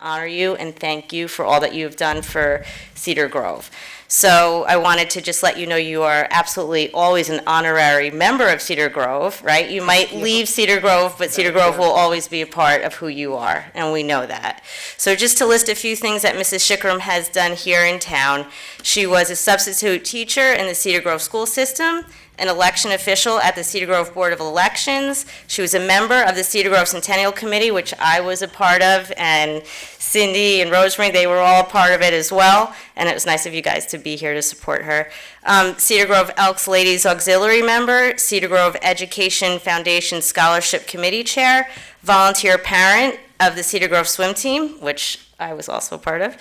honor you and thank you for all that you've done for Cedar Grove. So I wanted to just let you know you are absolutely always an honorary member of Cedar Grove, right? You might leave Cedar Grove, but Cedar Grove will always be a part of who you are, and we know that. So just to list a few things that Mrs. Shikram has done here in town, she was a substitute teacher in the Cedar Grove school system, an election official at the Cedar Grove Board of Elections. She was a member of the Cedar Grove Centennial Committee, which I was a part of, and Cindy and Rosemary, they were all a part of it as well, and it was nice of you guys to be here to support her. Cedar Grove Elks Ladies Auxiliary member, Cedar Grove Education Foundation Scholarship Committee Chair, volunteer parent of the Cedar Grove swim team, which I was also a part of,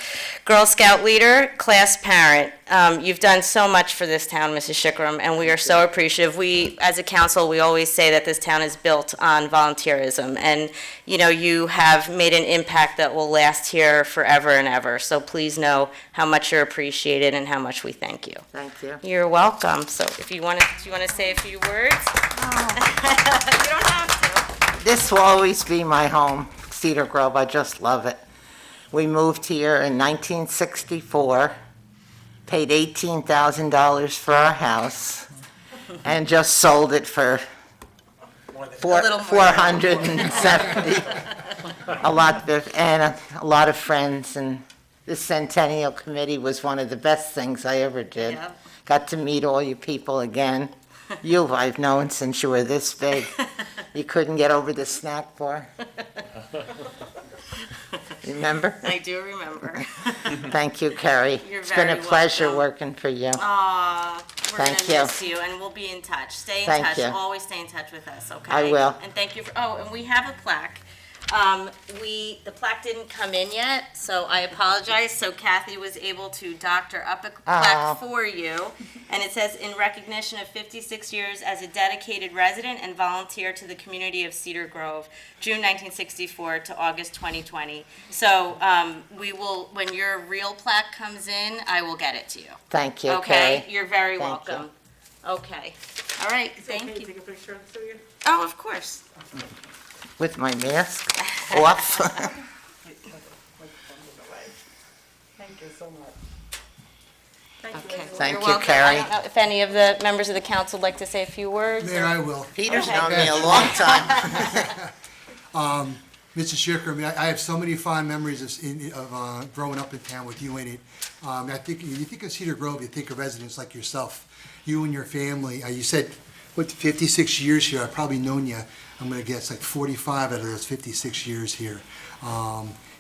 Girl Scout leader, class parent. You've done so much for this town, Mrs. Shikram, and we are so appreciative. We, as a council, we always say that this town is built on volunteerism, and you have made an impact that will last here forever and ever. So please know how much you're appreciated and how much we thank you. Thank you. You're welcome. So if you want to, do you want to say a few words? You don't have to. This will always be my home, Cedar Grove. I just love it. We moved here in 1964, paid $18,000 for our house, and just sold it for little more. 470. A lot of friends, and the Centennial Committee was one of the best things I ever did. Yep. Got to meet all you people again. You I've known since you were this big. You couldn't get over the snack bar. Remember? I do remember. Thank you, Carrie. You're It's been a very pleasure welcome. working for you. Aw, we're going Thank to you. miss you, and we'll be in touch. Stay in Thank touch. you. Always stay in touch with us, okay? I will. And thank you for, and we have a plaque. The plaque didn't come in yet, so I apologize. So Kathy was able to doctor up a plaque for you. And it says, in recognition of 56 years as a dedicated resident and volunteer to the community of Cedar Grove, June 1964 to August 2020. So we will, when your real plaque comes in, I will get it to you. Thank you, Okay? Carrie. You're very Thank you. welcome. Okay. All right, thank you. Take a picture of this again? Oh, of course. With my mask off. Thank you so much. Okay. Thank You're you, welcome. Carrie. I don't know if any of the members of the council would like to say a few words. Mayor, I will. Peter's Okay. known me a long time. Mr. Shikram, I have so many fond memories of growing up in town with you in it. I think, you think of Cedar Grove, you think of residents like yourself, you and your family. You said, 56 years here, I've probably known you, I'm gonna guess like 45 out of those 56 years here.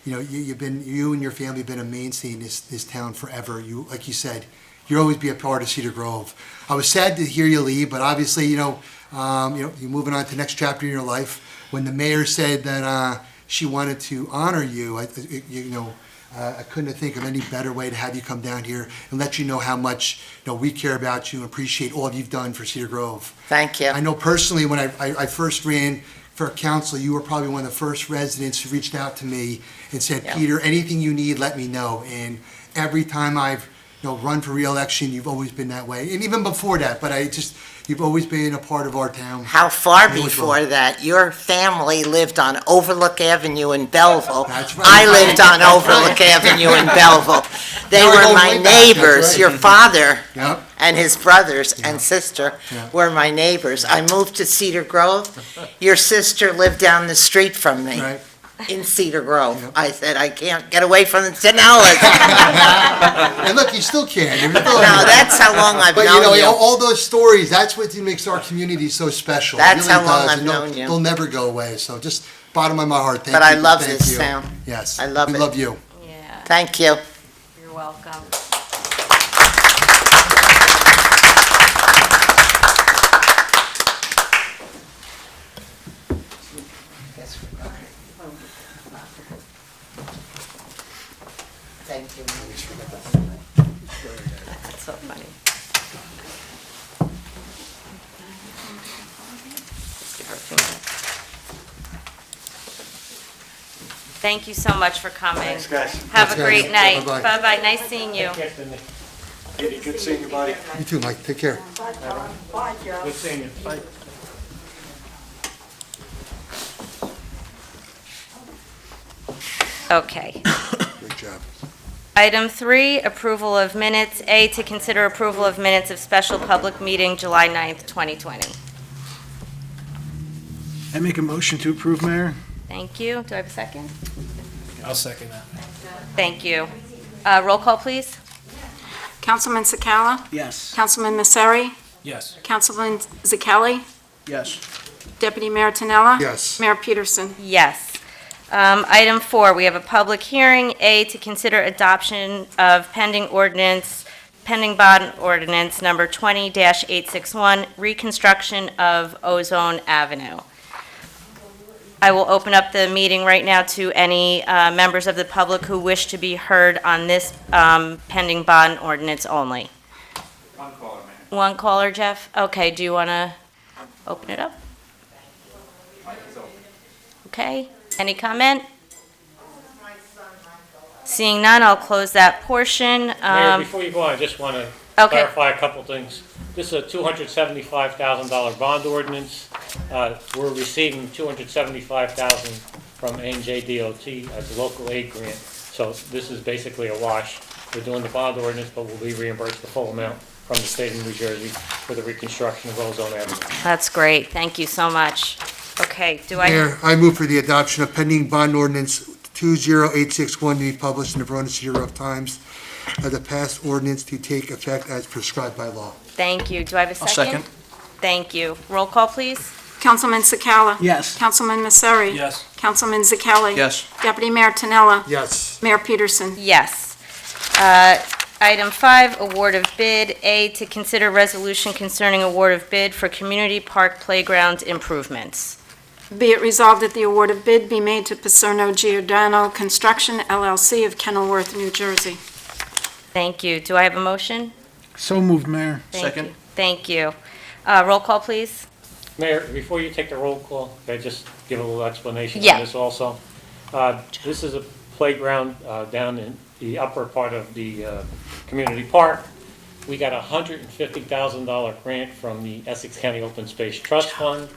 You and your family have been a mainstay in this town forever. Like you said, you'll always be a part of Cedar Grove. I was sad to hear you leave, but obviously, you're moving on to the next chapter in your life. When the mayor said that she wanted to honor you, I couldn't think of any better way to have you come down here and let you know how much we care about you and appreciate all you've done for Cedar Grove. Thank you. I know personally when I first ran for council, you were probably one of the first residents who reached out to me and said, Yeah. Peter, anything you need, let me know. And every time I've run for re-election, you've always been that way. And even before that, but you've always been a part of our town. How far Really before cool. that? Your family lived on Overlook Avenue in Belleville. That's right. I lived on Overlook Avenue in Belleville. They Now I were know my way back, that's neighbors. right. Your father Yep. and his brothers and sister Yeah. were my neighbors. I moved to Cedar Grove. Your sister lived down the street from me. Right. In Cedar Grove. Yep. I said, I can't get away from the Denellas. And look, you still can. You're still No, that's how long I've But known you. all those stories, that's what makes our community so special. It That's really how long does, I've and known you. They'll never go away. So just bottom of my heart, thank you. But I love thank this you. town. Yes. I love we it. love you. Yeah, Thank you. you're welcome. Thank you. That's so funny. Let's give her a few minutes. Thank you so much for coming. Thanks, guys. Have a Thanks, great guys. night. Bye-bye. Bye-bye. Nice seeing you. Good seeing you, buddy. You too, Mike. Take care. Good seeing you. Bye. Okay. Great job. Item 3, approval of minutes. A, to consider approval of minutes of special public meeting July 9th, 2020. I make a motion to approve, Mayor. Thank you. Do I have a second? I'll second that. Thank you. Roll call, please. Councilman Sakala? Yes. Councilman Masseri? Yes. Councilman Zakelli? Yes. Deputy Mayor Tinella? Yes. Mayor Peterson? Yes. Item 4, we have a public hearing. A, to consider adoption of pending bond ordinance number 20-861, reconstruction of Ozone Avenue. I will open up the meeting right now to any members of the public who wish to be heard on this pending bond ordinance only. One caller, man. One caller, Jeff? Okay, do you want to open it up? Okay, any comment? Seeing none, I'll close that portion. Mayor, before you go on, I just want to Okay. clarify a couple things. This is a $275,000 bond ordinance. We're receiving $275,000 from NJDOT as a local aid grant. So this is basically a wash. We're doing the bond ordinance, but we'll be reimbursed the full amount from the state of New Jersey for the reconstruction of Ozone Avenue. That's great, thank you so much. Okay, do I, Mayor, I move for the adoption of pending bond ordinance 20861 to be published in the Verona City Grove Times as a passed ordinance to take effect as prescribed by law. thank you, do I have a I'll second? second. Thank you. Roll call, please. Councilman Sakala? Yes. Councilman Masseri? Yes. Councilman Zakelli? Yes. Deputy Mayor Tinella? Yes. Mayor Peterson? Yes. Item 5, award of bid. A, to consider resolution concerning award of bid for community park playground improvements. Be it resolved that the award of bid be made to Paserno Giordano Construction LLC of Kenilworth, New Jersey. Thank you. Do I have a motion? So moved, Mayor. Thank Second. you. Thank you. Roll call, please. Mayor, before you take the roll call, can I just give a little explanation Yeah. on this also? This is a playground down in the upper part of the community park. We got a $150,000 grant from the Essex County Open Space Trust Fund,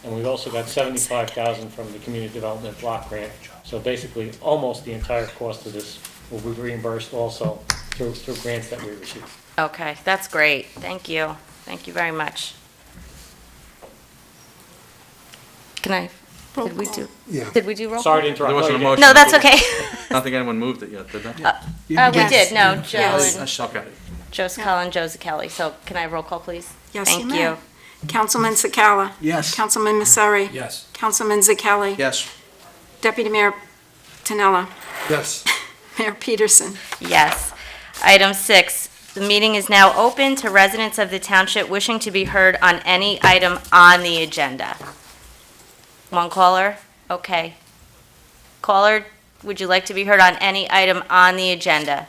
and we also got $75,000 from the Community Development Block Grant. So basically, almost the entire cost of this will be reimbursed also through grants that we receive. Okay, that's great. Thank you. Thank you very much. Can I, did we do, Yeah. did we do roll call? Sorry to interrupt. There wasn't a No, you motion. No, that's okay. I don't think anyone moved it yet, did they? We Yes. did, no, Joe Yes. and, Okay. Joe Scala and Joe Zakelli. So can I roll call, please? Yes, you Thank may. you. Councilman Sakala? Yes. Councilman Masseri? Yes. Councilman Zakelli? Yes. Deputy Mayor Tinella? Yes. Mayor Peterson? Yes. Item 6, the meeting is now open to residents of the township wishing to be heard on any item on the agenda. One caller? Okay. Caller, would you like to be heard on any item on the agenda?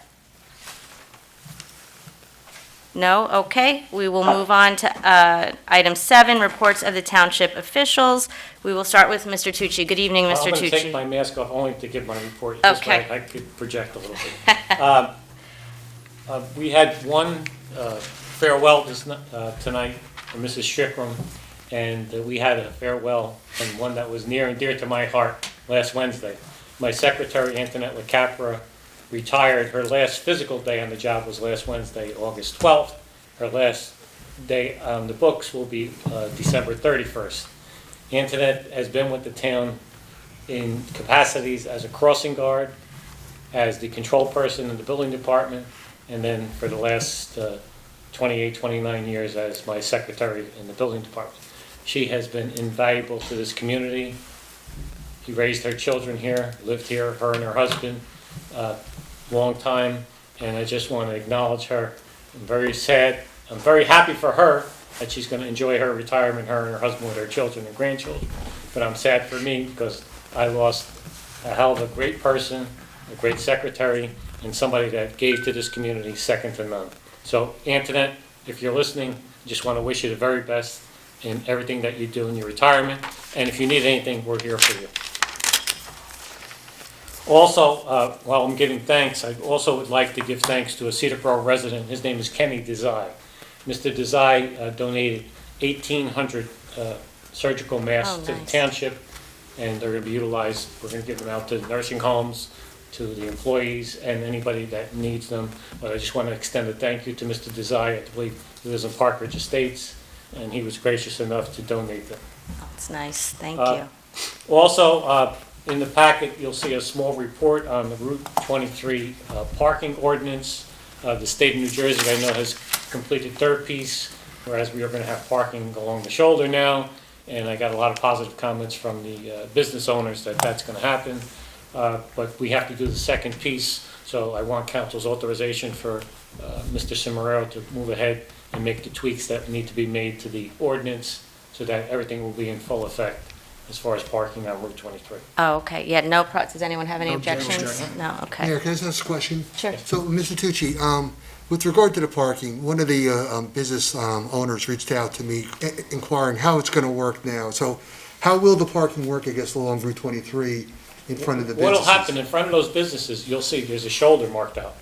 No? Okay. We will move on to item 7, reports of the township officials. We will start with Mr. Tucci. Good evening, Mr. I'm going to take my Tucci. mask off only to give my report. This way Okay. I could project a little bit. We had one farewell tonight from Mrs. Strickram, and we had a farewell, and one that was near and dear to my heart last Wednesday. My secretary, Antoinette LaCapra, retired. Her last physical day on the job was last Wednesday, August 12th. Her last day on the books will be December 31st. Antoinette has been with the town in capacities as a crossing guard, as the control person in the building department, and then for the last 28, 29 years as my secretary in the building department. She has been invaluable to this community. She raised her children here, lived here, her and her husband, long time, and I just want to acknowledge her. I'm very sad. I'm very happy for her that she's going to enjoy her retirement, her and her husband with her children and grandchildren. But I'm sad for me because I lost a hell of a great person, a great secretary, and somebody that gave to this community second to none. So Antoinette, if you're listening, I just want to wish you the very best in everything that you do in your retirement. And if you need anything, we're here for you. Also, while I'm giving thanks, I also would like to give thanks to a Cedar Grove resident. His name is Kenny Desai. Mr. Desai donated 1,800 surgical masks to the nice. township, and they're going to be utilized. We're going to give them out to nursing homes, to the employees and anybody that needs them. But I just want to extend a thank you to Mr. Desai. I believe he lives in Park Ridge Estates, and he was gracious enough to donate them. That's nice, thank Uh, you. Also, in the packet, you'll see a small report on the Route 23 parking ordinance. The state of New Jersey, I know, has completed third piece, whereas we are going to have parking along the shoulder now. And I got a lot of positive comments from the business owners that that's going to happen. But we have to do the second piece, so I want council's authorization for Mr. Cimarero to move ahead and make the tweaks that need to be made to the ordinance so that everything will be in full effect as far as parking on Route 23. Oh, okay, yeah, no, does anyone have any No objections? objection. No, okay. Mayor, can I just ask a question? Sure. So, Mr. Tucci, with regard to the parking, one of the business owners reached out to me inquiring how it's going to work now. So how will the parking work, I guess, along Route 23 in front of the businesses? What'll happen in front of those businesses, you'll see there's a shoulder marked out.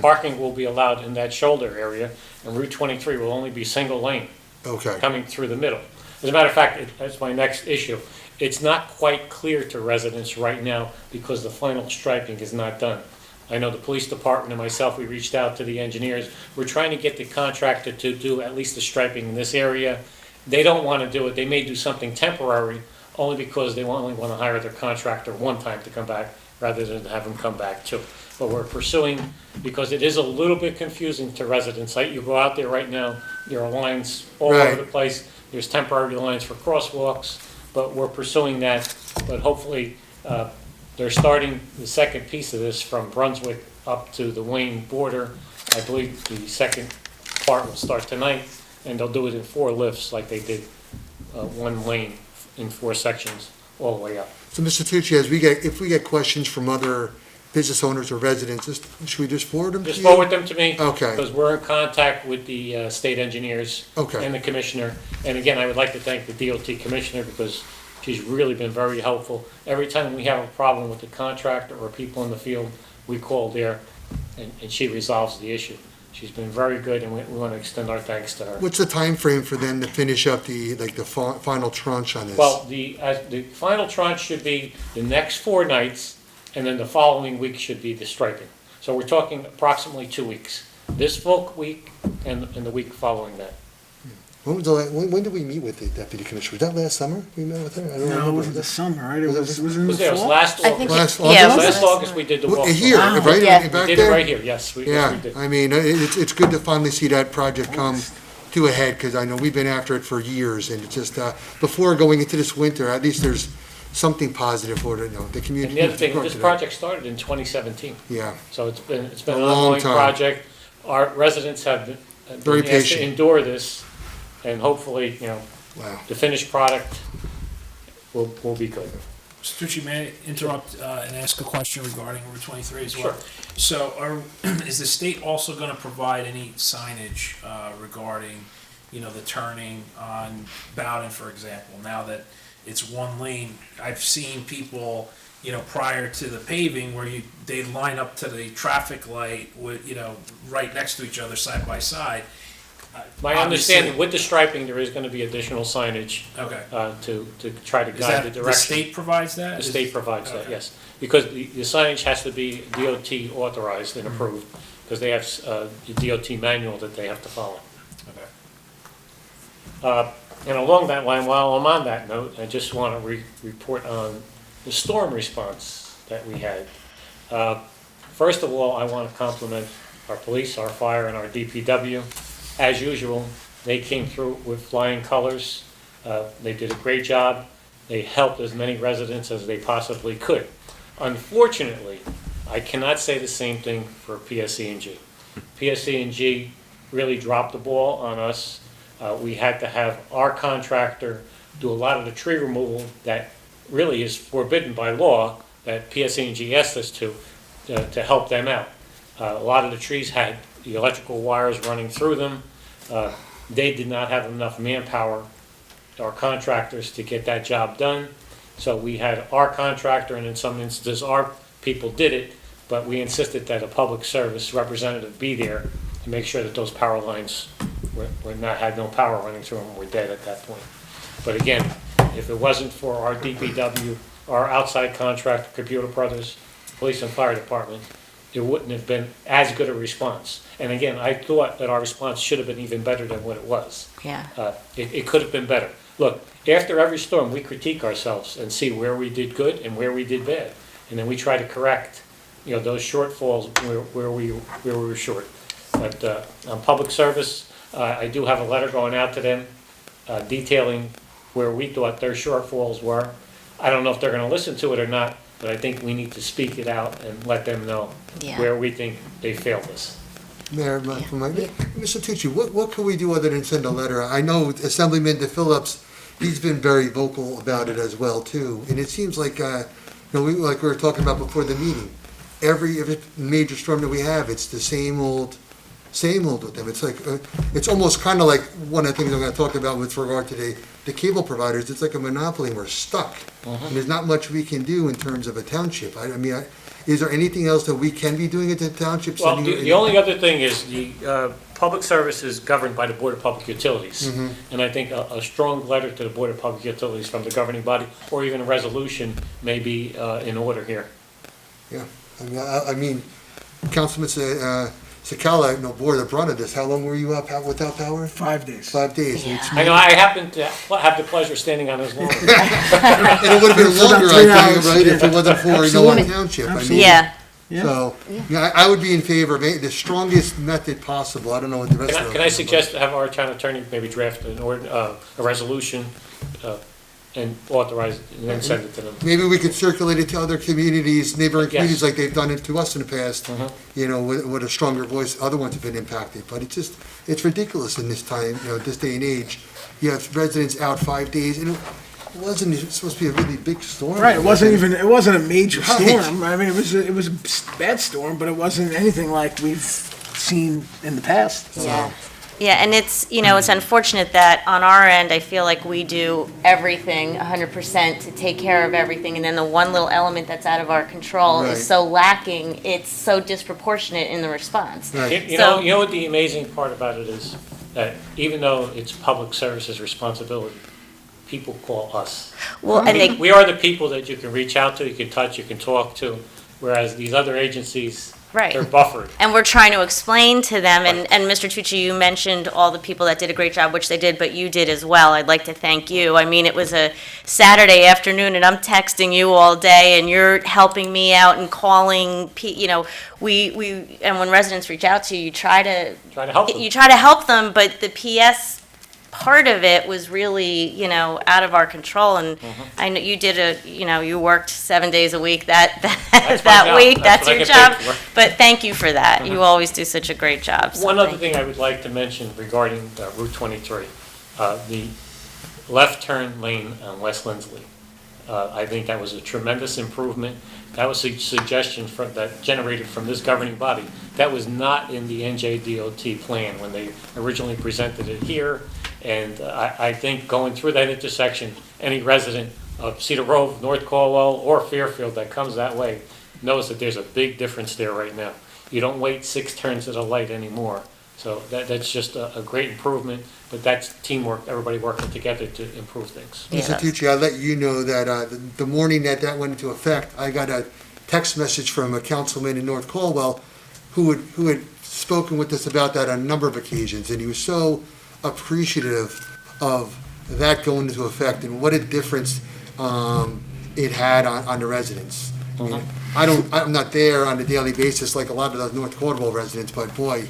Parking will be allowed in that shoulder area, and Route 23 will only be single lane Okay, coming through the middle. As a matter of fact, that's my next issue. It's not quite clear to residents right now because the final striping is not done. I know the police department and myself, we reached out to the engineers. We're trying to get the contractor to do at least the striping in this area. They don't want to do it. They may do something temporary, only because they only want to hire their contractor one time to come back rather than have them come back two. But we're pursuing, because it is a little bit confusing to residents. Like, you go out there right now, there are lines all over Right. the place. There's temporary lines for crosswalks, but we're pursuing that. But hopefully, they're starting the second piece of this from Brunswick up to the Wayne border. I believe the second part will start tonight, and they'll do it in 4 lifts like they did one lane in 4 sections all the way up. so Mr. Tucci, if we get questions from other business owners or residents, should we just forward them to you? Just forward them to me. Okay. Because we're in contact with the state engineers Okay. and the commissioner. And again, I would like to thank the DOT commissioner because she's really been very helpful. Every time we have a problem with the contractor or people in the field, we call there and she resolves the issue. She's been very good, and we want to extend our thanks to her. What's the time frame for them to finish up the final tranche on this? Well, the final tranche should be the next 4 nights, and then the following week should be the striping. So we're talking approximately 2 weeks. This full week and the week following that. When did we meet with the deputy commissioner? Was that last summer we met with her? I don't No, it remember. wasn't the summer, right? It Was it- was in the It was fall? last I think, August. Last yeah, it was Last last August, we did the Well, walk. Here, Wow. right? Yeah. Back We did it there? right here, yes, we Yeah, did. I mean, it's good to finally see that project come to a head, because I know we've been after it for years, and it's just, before going into this winter, at least there's something positive for the And community. the other thing, this project started in 2017, Yeah, so it's been A an long ongoing time. project. Our residents have Very been asked to patient. endure this, and hopefully, wow. the finished product will be good. Mr. Tucci, may I interrupt and ask a question regarding Route 23 as well? Sure. So is the state also going to provide any signage regarding, the turning on Bowden, for example? Now that it's one lane, I've seen people, prior to the paving where they line up to the traffic light with, right next to each other side by side. My understanding, with the striping, there is going to be additional signage Okay. to try to Is guide the that, the direction. state provides that? The state provides that, Okay. yes. Because the signage has to be DOT authorized and approved, because they have the DOT manual that they have to follow. Okay. And along that line, while I'm on that note, I just want to report on the storm response that we had. First of all, I want to compliment our police, our fire, and our DPW. As usual, they came through with flying colors. They did a great job. They helped as many residents as they possibly could. Unfortunately, I cannot say the same thing for PSE&G. PSE&G really dropped the ball on us. We had to have our contractor do a lot of the tree removal that really is forbidden by law, that PSE&G asked us to help them out. A lot of the trees had the electrical wires running through them. They did not have enough manpower, our contractors, to get that job done. So we had our contractor, and in some instances, our people did it, but we insisted that a public service representative be there to make sure that those power lines had no power running through them, were dead at that point. But again, if it wasn't for our DPW, our outside contractor, Computer Brothers, police and fire department, it wouldn't have been as good a response. And again, I thought that our response should have been even better than what it was. Yeah. It could have been better. Look, after every storm, we critique ourselves and see where we did good and where we did bad. And then we try to correct, those shortfalls where we were short. But on public service, I do have a letter going out to them detailing where we thought their shortfalls were. I don't know if they're gonna listen to it or not, but I think we need to speak it out and let them know Yeah. where we think they failed us. Mayor, Mr. Tucci, what can we do other than send a letter? I know Assemblyman DePhillips, he's been very vocal about it as well, too. And it seems like, like we were talking about before the meeting, every major storm that we have, it's the same old with them. It's like, it's almost kind of like one of the things I'm going to talk about with regard to the cable providers. It's like a monopoly and we're stuck. And there's not much we can do in terms of a township. Is there anything else that we can be doing at the township? Well, the only other thing is the public service is governed by the Board of Public Utilities. And I think a strong letter to the Board of Public Utilities from the governing body, or even a resolution, may be in order here. Yeah, I mean, Councilman Sakala, bore the brunt of this. How long were you up without power? 5 days. 5 days. Yeah. I know, I happen to have the pleasure of standing on his lawn. And it would have been For about longer, 3 I think, hours. right, if it wasn't for, our Absolutely. township. I mean, Absolutely. Yeah. So, I would be in favor of the strongest method possible. I don't know what the rest of them. Can I suggest have our town attorney maybe draft a resolution and authorize it, and then send it to them? Maybe we could circulate it to other communities, neighboring Yes. communities, like they've done it to us in the past, with a stronger voice. Other ones have been impacted, but it's ridiculous in this time, this day and age. You have residents out 5 days, and it wasn't supposed to be a really big storm. Right, it wasn't a major Right. storm. I mean, it was a bad storm, but it wasn't anything like we've seen in the past. Yeah. Yeah, and it's, it's unfortunate that on our end, I feel like we do everything 100% to take care of everything, and then the one little element that's out of our control Right. is so lacking, it's so disproportionate in the response. Right. You know what the amazing part about it is? That even though it's public services responsibility, people call us. Well, and they, We are the people that you can reach out to, you can touch, you can talk to, whereas these other agencies, Right. they're buffered. and we're trying to explain to them, and Mr. Tucci, you mentioned all the people that did a great job, which they did, but you did as well. I'd like to thank you. I mean, it was a Saturday afternoon, and I'm texting you all day, and you're helping me out and calling, and when residents reach out to you, you try to Trying to help them. you try to help them, but the PS part of it was really, out of our control, and I know you did you worked 7 days a week that That's my that job. week. That's what I your get job. paid for. But thank you for that. You always do such a great job. So One other thank thing I would like to mention regarding Route 23, the left turn lane on West Lindsley. I think that was a tremendous improvement. That was a suggestion that generated from this governing body. That was not in the NJDOT plan when they originally presented it here. And I think going through that intersection, any resident of Cedar Grove, North Caldwell, or Fairfield that comes that way knows that there's a big difference there right now. You don't wait 6 turns at a light anymore. So that's just a great improvement, but that's teamwork, everybody working together to improve things. Yeah, Mr. that's- Tucci, I'll let you know that the morning that went into effect, I got a text message from a councilman in North Caldwell who had spoken with us about that on a number of occasions, and he was so appreciative of that going into effect and what a difference it had on the residents. I mean, I'm not there on a daily basis like a lot of those North Caldwell residents, but boy,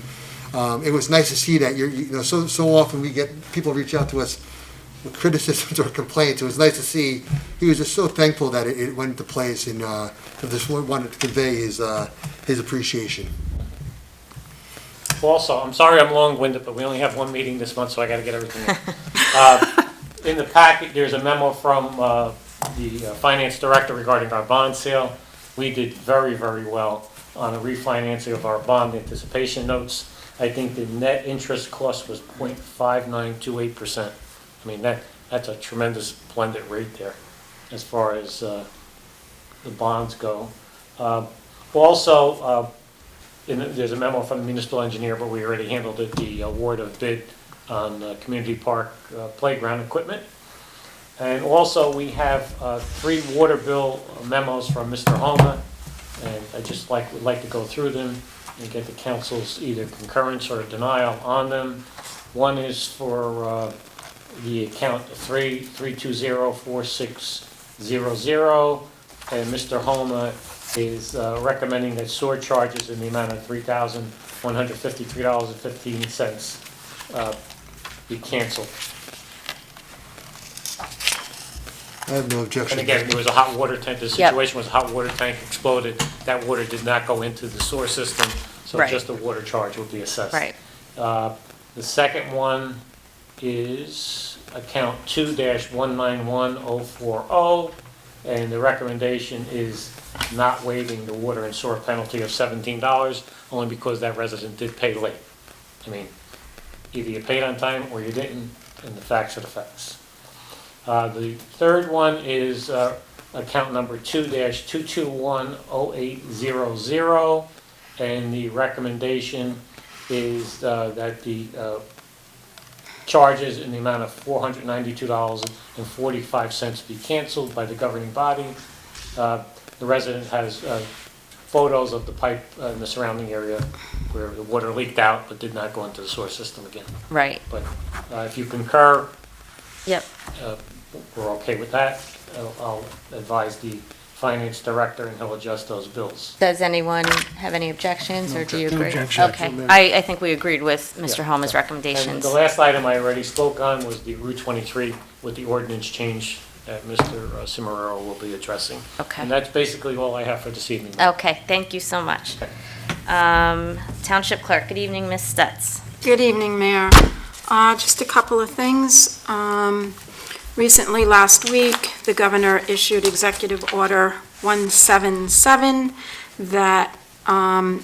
it was nice to see that. So often we get people reach out to us with criticisms or complaints. It was nice to see. He was just so thankful that it went into place, and just wanted to convey his appreciation. Also, I'm sorry I'm long-winded, but we only have one meeting this month, so I gotta get everything in. In the packet, there's a memo from the finance director regarding our bond sale. We did very, very well on the refinancing of our bond anticipation notes. I think the net interest cost was 0.5928%. I mean, that's a tremendous blended rate there as far as the bonds go. Also, there's a memo from the municipal engineer, but we already handled it, the award of bid on community park playground equipment. And also, we have 3 water bill memos from Mr. Homa And I just would like to go through them and get the council's either concurrence or denial on them. One is for the account 3204600, and Mr. Homa is recommending that sewer charges in the amount of $3,153.15 be canceled. I have no objection. And again, there was a hot water tank, the situation was a hot water tank exploded. That water did not go into the sewer system, so Right. just a water charge would be assessed. Right. The second one is account 2-191040, and the recommendation is not waiving the water and sewer penalty of $17, only because that resident did pay late. I mean, either you paid on time or you didn't, and the facts are the facts. The third one is account number 2-2210800, and the recommendation is that the charges in the amount of $492.45 be canceled by the governing body. The resident has photos of the pipe in the surrounding area where the water leaked out but did not go into the sewer system again. Right. But if you concur, Yep. we're okay with that. I'll advise the finance director and he'll adjust those bills. Does anyone have any objections, or do you No agree? objection. Okay, I think we agreed with Mr. Homa's And recommendations. the last item I already spoke on was the Route 23 with the ordinance change that Mr. Cimarero will be addressing. Okay. And that's basically all I have for this evening. Okay, thank you so much. Township Clerk, good evening, Ms. Stutz. Good evening, Mayor. Just a couple of things. Recently, last week, the governor issued Executive Order 177 that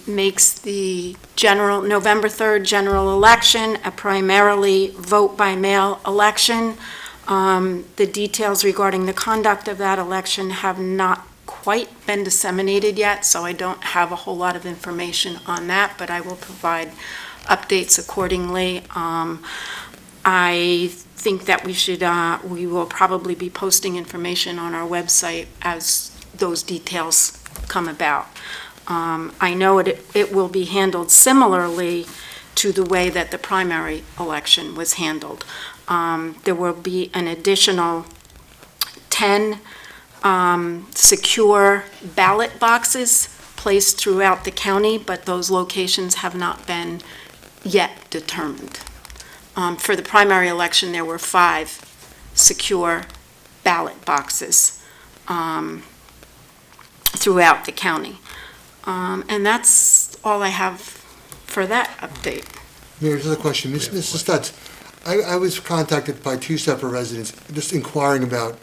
makes the November 3rd general election a primarily vote-by-mail election. The details regarding the conduct of that election have not quite been disseminated yet, so I don't have a whole lot of information on that, but I will provide updates accordingly. I think that we will probably be posting information on our website as those details come about. I know it will be handled similarly to the way that the primary election was handled. There will be an additional 10 secure ballot boxes placed throughout the county, but those locations have not been yet determined. For the primary election, there were 5 secure ballot boxes throughout the county. And that's all I have for that update. Mayor, just a question. Mrs. Stutz, I was contacted by 2 separate residents just inquiring about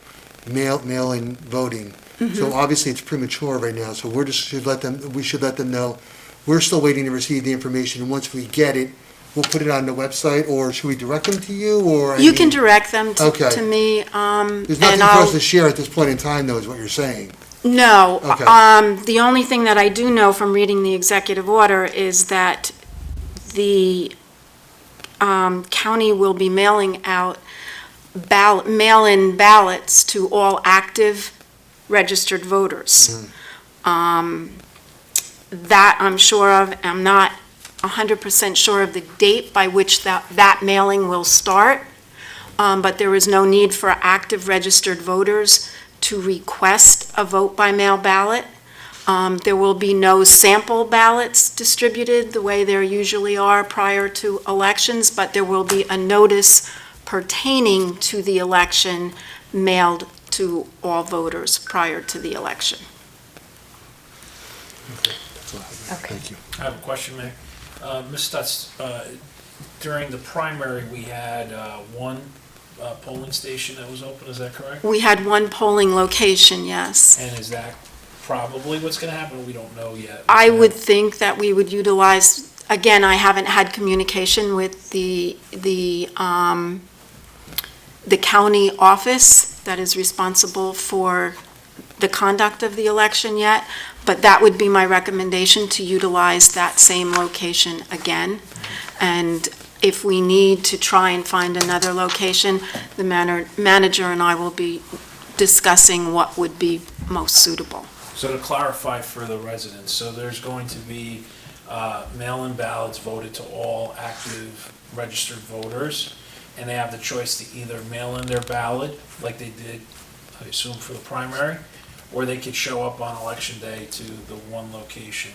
mail-in voting. So obviously it's premature right now, so we should let them know. We're still waiting to receive the information, and once we get it, we'll put it on the website, or should we direct them to you, or? You can direct them Okay. to me, There's and nothing for I'll... us to share at this point in time, though, is what you're saying. No. Okay. The only thing that I do know from reading the executive order is that the county will be mailing out mail-in ballots to all active registered voters. That I'm sure of. I'm not 100% sure of the date by which that mailing will start, but there is no need for active registered voters to request a vote-by-mail ballot. There will be no sample ballots distributed the way there usually are prior to elections, but there will be a notice pertaining to the election mailed to all voters prior to the election. Okay. Thank you. I have a question, Mayor. Ms. Stutz, during the primary, we had one polling station that was open, is that correct? We had one polling location, yes. And is that probably what's going to happen? We don't know yet. I would think that we would utilize, again, I haven't had communication with the county office that is responsible for the conduct of the election yet, but that would be my recommendation, to utilize that same location again. And if we need to try and find another location, the manager and I will be discussing what would be most suitable. So to clarify for the residents, so there's going to be mail-in ballots voted to all active registered voters, and they have the choice to either mail in their ballot, like they did, I assume, for the primary, or they could show up on election day to the one location.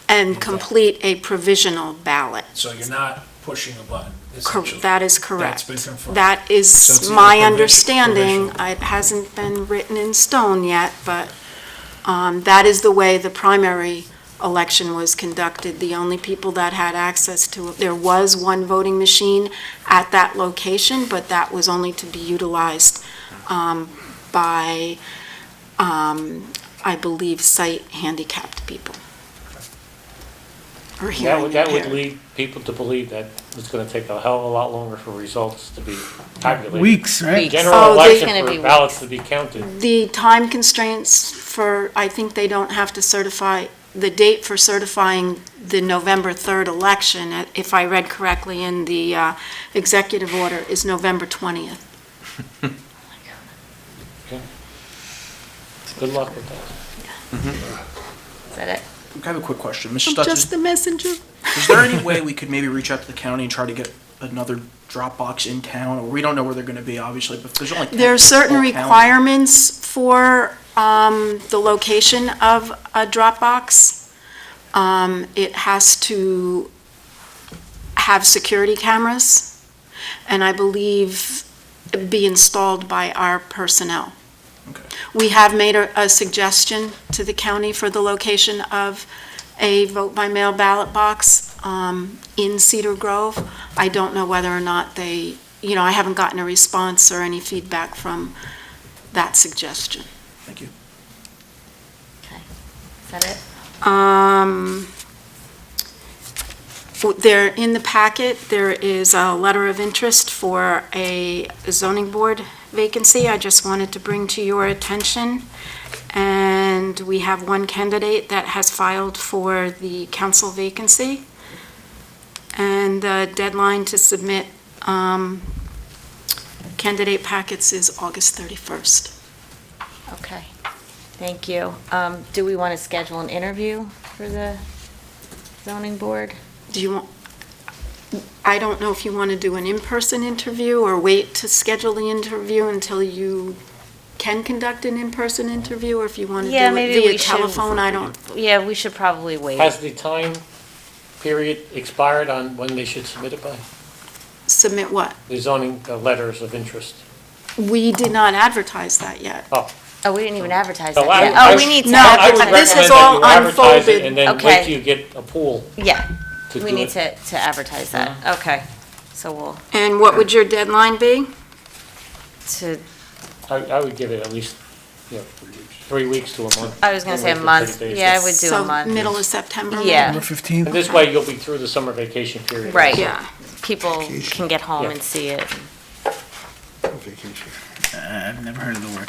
And complete a provisional ballot. So you're not pushing a button, essentially. That is correct. That's been confirmed. That So is it's either my understanding. provisional. It hasn't been written in stone yet, but that is the way the primary election was conducted. The only people that had access to it, there was one voting machine at that location, but that was only to be utilized by, I believe, sight handicapped people. Or hearing That would impaired. lead people to believe that it's gonna take a hell of a lot longer for results to be tabulated. Weeks, right? Weeks. General Oh, there's election gonna for be ballots to be counted. The time constraints for, I think they don't have to certify, the date for certifying the November 3rd election, if I read correctly in the executive order, is November 20th. Good luck with that. Is that it? I have a quick question. Mr. I'm Stutz, just the messenger. is there any way we could maybe reach out to the county and try to get another drop box in town? Or we don't know where they're going to be, obviously, but there's only 10 There are certain in the whole county. requirements for the location of a drop box. It has to have security cameras, and I believe be installed by our personnel. Okay. We have made a suggestion to the county for the location of a vote-by-mail ballot box in Cedar Grove. I don't know whether or not they, I haven't gotten a response or any feedback from that suggestion. Thank you. Is that it? There, in the packet, there is a letter of interest for a zoning board vacancy. I just wanted to bring to your attention. And we have one candidate that has filed for the council vacancy. And the deadline to submit candidate packets is August 31st. Okay, thank you. Do we want to schedule an interview for the zoning board? Do you want, I don't know if you want to do an in-person interview or wait to schedule the interview until you can conduct an in-person interview, or if you want to do Yeah, it maybe via we should. telephone, I don't. Yeah, we should probably wait. Has the time period expired on when they should submit it by? Submit what? The zoning letters of interest? We did not advertise that yet. Oh. Oh, we didn't even advertise So that yet. I- Oh, we need to No, I would advertise. this recommend is that all you advertise it unfolded. and then Okay. wait till you get a pool Yeah, to do we need it. to advertise that. Okay, so we'll, And what would your deadline be? to, I would give it at least, 3 weeks to a month. I was gonna say a Wait for month. 30 days. Yeah, I would do a So month. middle of September? Yeah. November 15th? And this way you'll be through the summer vacation period. Right. Yeah. People can get home Yeah. and see it. I've never heard of the word.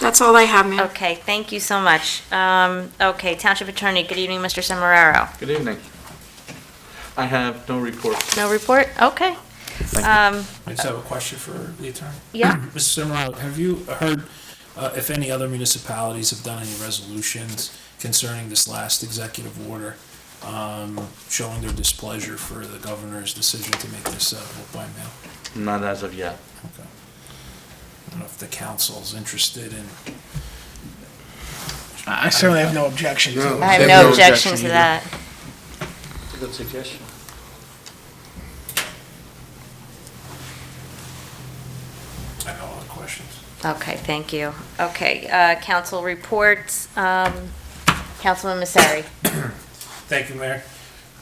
That's all I have, ma'am. Okay, thank you so much. Okay, Township Attorney, good evening, Mr. Cimarero. Good evening. I have no reports. No report? Okay. Thank you. I just have a question for the attorney. Yeah. Mr. Cimarelli, have you heard if any other municipalities have done any resolutions concerning this last executive order, showing their displeasure for the governor's decision to make this vote by mail? Not as of yet. Okay. I don't know if the council's interested in, I certainly have no objection to it. I have There's no no objection objection to either. that. It's a good suggestion. I have no other questions. Okay, thank you. Okay, council reports, Councilman Masseri. Thank you, Mayor.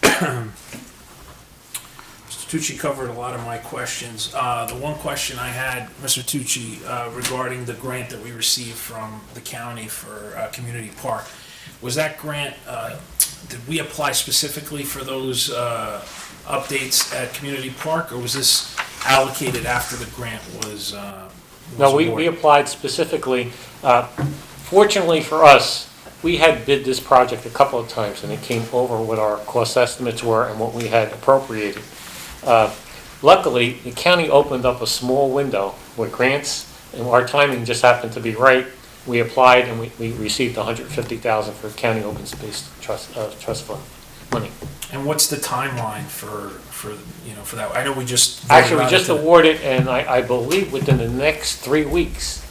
Mr. Tucci covered a lot of my questions. The one question I had, Mr. Tucci, regarding the grant that we received from the county for Community Park, was that grant, did we apply specifically for those updates at Community Park, or was this allocated after the grant was No, we awarded? applied specifically. Fortunately for us, we had bid this project a couple of times, and it came over what our cost estimates were and what we had appropriated. Luckily, the county opened up a small window with grants, and our timing just happened to be right, we applied and we received $150,000 for county open space trust fund money. And what's the timeline for that? I know we just. voted Actually, we on just it. awarded, and I believe within the next 3 weeks,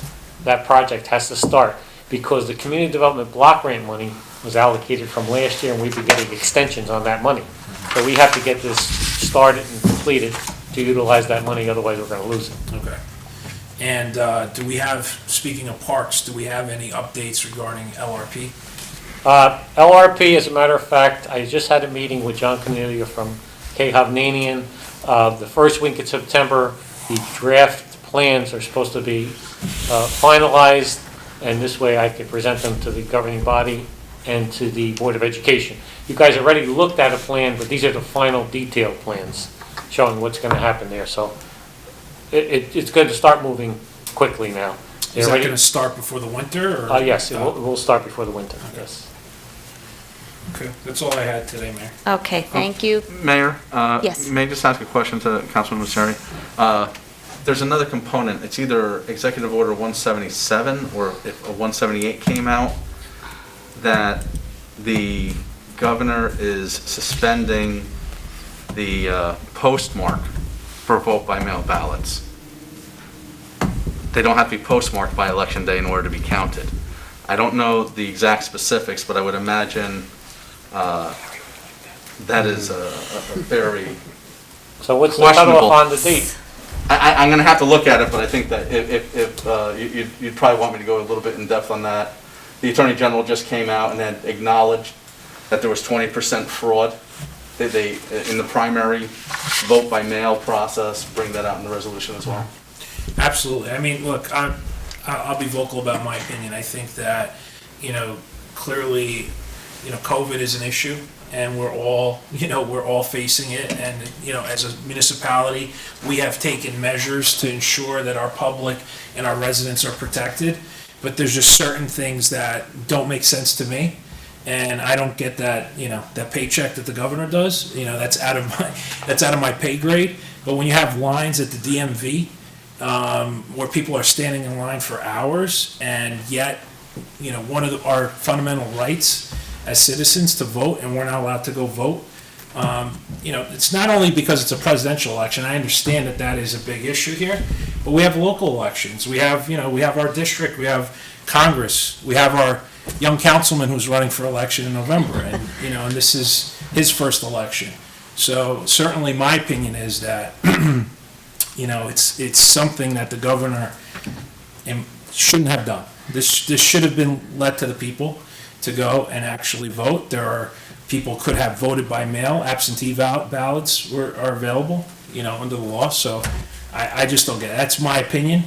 that project has to start, because the community development block grant money was allocated from last year, and we've been getting extensions on that money. So we have to get this started and completed to utilize that money, otherwise we're gonna lose it. Okay. And do we have, speaking of parks, do we have any updates regarding LRP? LRP, as a matter of fact, I just had a meeting with John Cornelia from K. Hovnanian. The first week in September, the draft plans are supposed to be finalized, and this way I could present them to the governing body and to the Board of Education. You guys already looked at a plan, but these are the final detailed plans showing what's going to happen there. So it's going to start moving quickly now. Is that going to start before the winter? Or? Yes, it will start before the winter, yes. Okay, that's all I had today, Mayor. Okay, thank you. Mayor? Yes. May I just ask a question to Councilman Misery? There's another component. It's either Executive Order 177 or if a 178 came out, that the governor is suspending the postmark for vote by mail ballots. They don't have to be postmarked by Election Day in order to be counted. I don't know the exact specifics, but I would imagine that is a very So what's the questionable. cutoff on the date? I'm going to have to look at it, but I think that if you'd probably want me to go a little bit in depth on that. The Attorney General just came out and had acknowledged that there was 20% fraud. They in the primary vote by mail process, bring that out in the resolution as well. Absolutely. I mean, look, I'll be vocal about my opinion. I think that, clearly, COVID is an issue, and we're all facing it. And, as a municipality, we have taken measures to ensure that our public and our residents are protected. But there's just certain things that don't make sense to me. And I don't get that, that paycheck that the governor does. That's out of my pay grade. But when you have lines at the DMV, where people are standing in line for hours, and yet, one of our fundamental rights as citizens to vote, and we're not allowed to go vote. It's not only because it's a presidential election. I understand that is a big issue here, but we have local elections. We have, we have our district, we have Congress, we have our young councilman who's running for election in November, and, and this is his first election. So certainly my opinion is that, it's something that the governor shouldn't have done. This should have been led to the people to go and actually vote. People could have voted by mail. Absentee ballots are available, under the law. So I just don't get it. That's my opinion.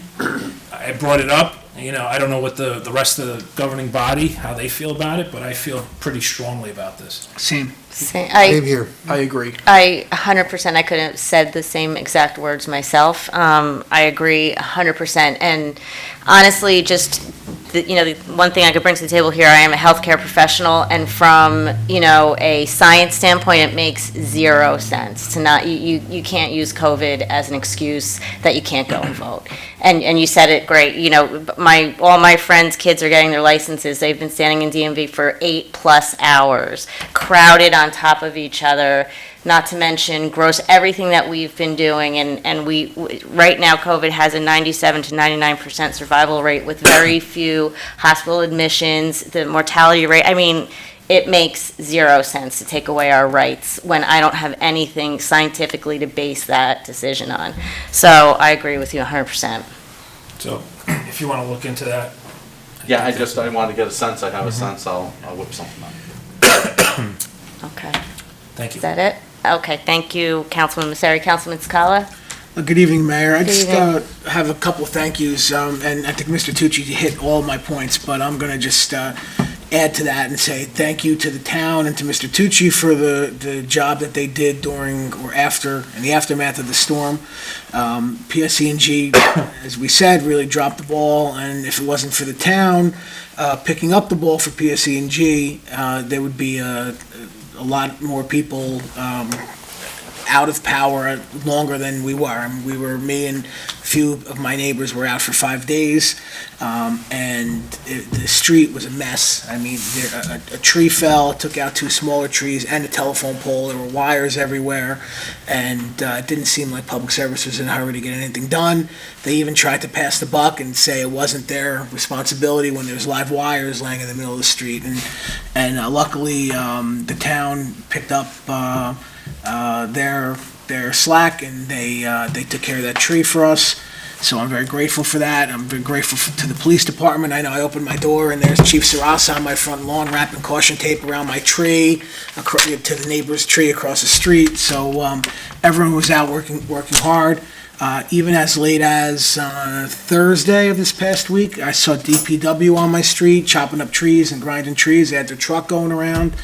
I brought it up. I don't know what the rest of the governing body, how they feel about it, but I feel pretty strongly about this. Same. Same I here. I agree. 100%, I could have said the same exact words myself. I agree 100%. And honestly, just, the one thing I could bring to the table here, I am a healthcare professional, and from, a science standpoint, it makes zero sense to not, you can't use COVID as an excuse that you can't go and vote. And you said it great, all my friends' kids are getting their licenses. They've been standing in DMV for 8+ hours, crowded on top of each other, not to mention gross everything that we've been doing. And we right now, COVID has a 97 to 99% survival rate with very few hospital admissions, the mortality rate. I mean, it makes zero sense to take away our rights when I don't have anything scientifically to base that decision on. So I agree with you 100%. So if you want to look into that. Yeah, I wanted to get a sense. I have a sense. I'll whip something up. Okay. Thank you. Is that it? Okay, thank you, Councilman Misery. Councilman Scala? Good evening, Mayor. I just evening. have a couple thank yous, and I think Mr. Tucci hit all of my points, but I'm going to just add to that and say thank you to the town and to Mr. Tucci for the job that they did during or after, in the aftermath of the storm. PSC&G, as we said, really dropped the ball, and if it wasn't for the town picking up the ball for PSC&G, there would be a lot more people out of power longer than we were. I mean, me and a few of my neighbors were out for 5 days, the street was a mess. I mean, a tree fell, it took out 2 smaller trees and a telephone pole. There were wires everywhere, and it didn't seem like public service was in a hurry to get anything done. They even tried to pass the buck and say it wasn't their responsibility when there was live wires laying in the middle of the street. And luckily, the town picked up their slack, and they took care of that tree for us. So I'm very grateful for that. I'm very grateful to the police department. I know I opened my door and there's Chief Sarasa on my front lawn wrapping caution tape around my tree, to the neighbor's tree across the street. So everyone was out working hard. Even as late as Thursday of this past week, I saw DPW on my street chopping up trees and grinding trees. They had their truck going around.